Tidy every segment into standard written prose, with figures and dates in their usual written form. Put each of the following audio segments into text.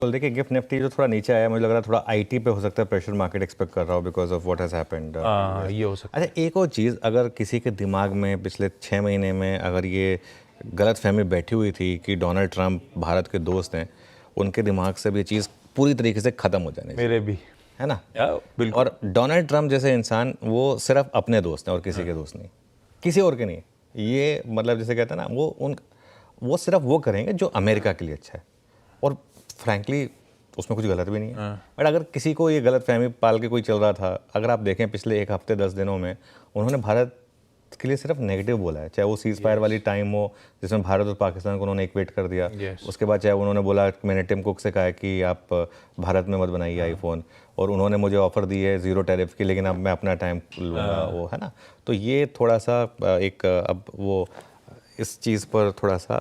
बोल देखिए gift Nifty जो थोड़ा नीचे आया, मुझे लग रहा है थोड़ा आईटी पे हो सकता है प्रेशर मार्केट एक्सपेक्ट कर रहा हो because of what has happened. ये हो सकता है। अच्छा, एक और चीज़, अगर किसी के दिमाग में पिछले 6 महीने में अगर ये गलत फहमी बैठी हुई थी कि डोनाल्ड ट्रंप भारत के दोस्त हैं, उनके दिमाग से भी ये चीज़ पूरी तरीके से ख़त्म हो जानी चाहिए, मेरे भी है ना। बिल्कुल। और डोनाल्ड ट्रंप जैसे इंसान वो सिर्फ अपने दोस्त हैं और किसी के दोस्त नहीं, किसी और के नहीं। ये मतलब जैसे कहते हैं ना, वो सिर्फ वो करेंगे जो अमेरिका के लिए अच्छा है, और फ्रैंकली उसमें कुछ गलत भी नहीं है। बट अगर किसी को ये गलत फहमी पाल के कोई चल रहा था, अगर आप देखें पिछले 1 हफ्ते 10 दिनों में उन्होंने भारत के लिए सिर्फ नेगेटिव बोला है, चाहे वो सीज फायर वाली टाइम हो जिसमें भारत और पाकिस्तान को उन्होंने इक्वेट कर दिया। उसके बाद चाहे उन्होंने बोला, मैंने टिम कुक से कहा है कि आप भारत में मत बनाइए आईफोन, और उन्होंने मुझे ऑफर दी है ज़ीरो टैरिफ की, लेकिन अब मैं अपना टाइम लूँगा, वो है ना। तो ये थोड़ा सा एक अब वो इस चीज़ पर थोड़ा सा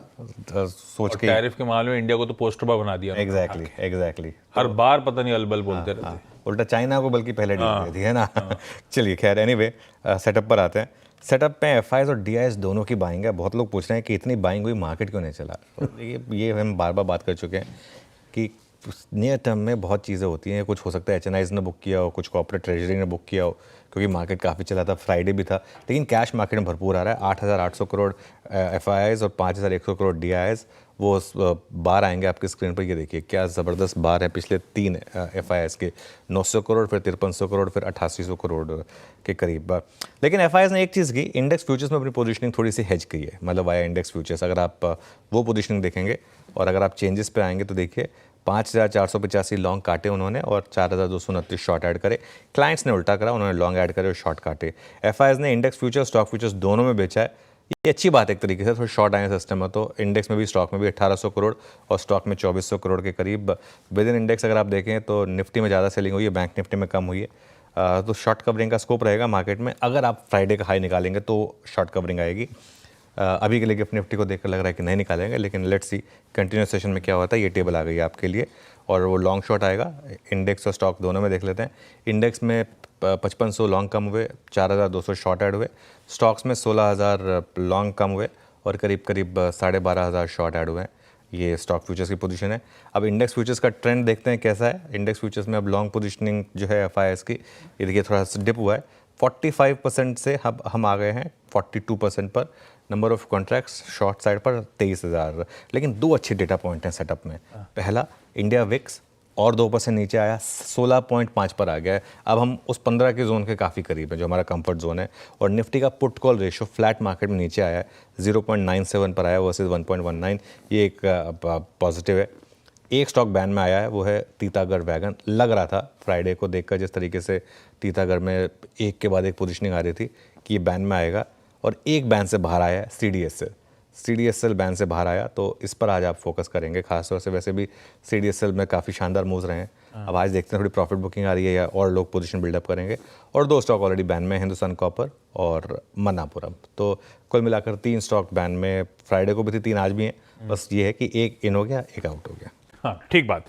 सोच के, टैरिफ के मामले में इंडिया को तो पोस्टर बॉय बना दिया उन्होंने। एग्जैक्टली हर बार पता नहीं अलबल बोलते रहते। उल्टा चाइना को बल्कि पहले डील दे दी है ना। चलिए खैर, एनीवे सेटअप पर आते हैं। सेटअप पे एफआईएस और डीआईएस दोनों की बाइंग है। बहुत लोग पूछ रहे हैं कि इतनी बाइंग हुई, मार्केट क्यों नहीं चला। ये हम बार बार बात कर चुके हैं कि नियर टर्म में बहुत चीज़ें होती हैं। कुछ हो सकता है एचएनआईज ने बुक किया हो, कुछ कॉर्पोरेट ट्रेजरी ने बुक किया हो, क्योंकि मार्केट काफ़ी चला था, फ्राइडे भी था, लेकिन कैश मार्केट में भरपूर आ रहा है। 8,800 करोड़ एफआईआईज और 5,100 करोड़ डीआईएस, वो बार आएंगे आपकी स्क्रीन पर। ये देखिए क्या ज़बरदस्त बार है पिछले 3 एफआईआईज के, 900 करोड़, फिर 5300 करोड़, फिर 8800 करोड़ के करीब। लेकिन एफआईआईज ने एक चीज़ की, इंडेक्स फ्यूचर्स में अपनी पोजीशनिंग थोड़ी सी हेज की है, मतलब वाया इंडेक्स फ्यूचर्स। अगर आप वो पोजीशनिंग देखेंगे और अगर आप चेंजेस पे आएंगे तो देखिए 5,485 लॉन्ग काटे उन्होंने और 4,229 शॉर्ट ऐड करे। क्लाइंट्स ने उल्टा करा, उन्होंने लॉन्ग ऐड करे और शॉर्ट काटे। एफआईआईज ने इंडेक्स फ्यूचर्स, स्टॉक फ्यूचर्स दोनों में बेचा है। ये अच्छी बात है एक तरीके से, थोड़ा शॉर्ट आए सिस्टम है, तो इंडेक्स में भी स्टॉक में भी 1,800 करोड़ और स्टॉक में 2,400 करोड़ के करीब। विद इन इंडेक्स अगर आप देखें तो निफ्टी में ज़्यादा सेलिंग हुई है, बैंक निफ्टी में कम हुई है। तो शॉर्ट कवरिंग का स्कोप रहेगा मार्केट में। अगर आप फ्राइडे का हाई निकालेंगे तो शॉर्ट कवरिंग आएगी। अभी के लिए गिफ्ट निफ्टी को देखकर लग रहा है कि नहीं निकालेंगे, लेकिन लेट्स सी कंटिन्यूस सेशन में क्या होता है। ये टेबल आ गई है आपके लिए, और वो लॉन्ग शॉट आएगा। इंडेक्स और स्टॉक दोनों में देख लेते हैं। इंडेक्स में 5500 लॉन्ग कम हुए, 4,200 शॉर्ट ऐड हुए। स्टॉक्स में 16,000 लॉन्ग कम हुए और करीब करीब 12,500 शॉर्ट ऐड हुए हैं। ये स्टॉक फ्यूचर्स की पोजीशन है। अब इंडेक्स फ्यूचर्स का ट्रेंड देखते हैं कैसा है। इंडेक्स फ्यूचर्स में अब लॉन्ग पोजीशनिंग जो है एफआईआईएस की, ये देखिए थोड़ा सा डिप हुआ है। 45% से अब हम आ गए हैं 42% पर। Number of contracts short side पर 23,000। लेकिन 2 अच्छे डेटा पॉइंट हैं सेटअप में। पहला, इंडिया विक्स और 2% नीचे आया, 16.5 पर आ गया है। अब हम उस 15 के जोन के काफ़ी करीब है, जो हमारा कंफर्ट जोन है। और निफ्टी का put call ratio flat market में नीचे आया है, 0.97 पर आया वर्सेस 1.19। ये एक पॉजिटिव है। एक स्टॉक बैन में आया है, वो है तीतागढ़ वैगन। लग रहा था फ्राइडे को देखकर जिस तरीके से तीतागढ़ में एक के बाद एक पोजीशनिंग आ रही थी कि ये बैन में आएगा, और एक बैन से बाहर आया है सीडीएसएल बैन से बाहर आया। तो इस पर आज आप फोकस करेंगे खासतौर से। वैसे भी सीडीएसएल में काफ़ी शानदार मूव्स रहे हैं। अब आज देखते हैं थोड़ी प्रॉफिट बुकिंग आ रही है या और लोग पोजीशन बिल्डअप करेंगे। और 2 स्टॉक ऑलरेडी बैन में, हिंदुस्तान कॉपर और मन्नापुरम। तो कुल मिलाकर 3 स्टॉक बैन में। फ्राइडे को भी थी, 3 आज भी हैं। बस ये है कि एक इन हो गया, एक आउट हो गया। हाँ, ठीक बात।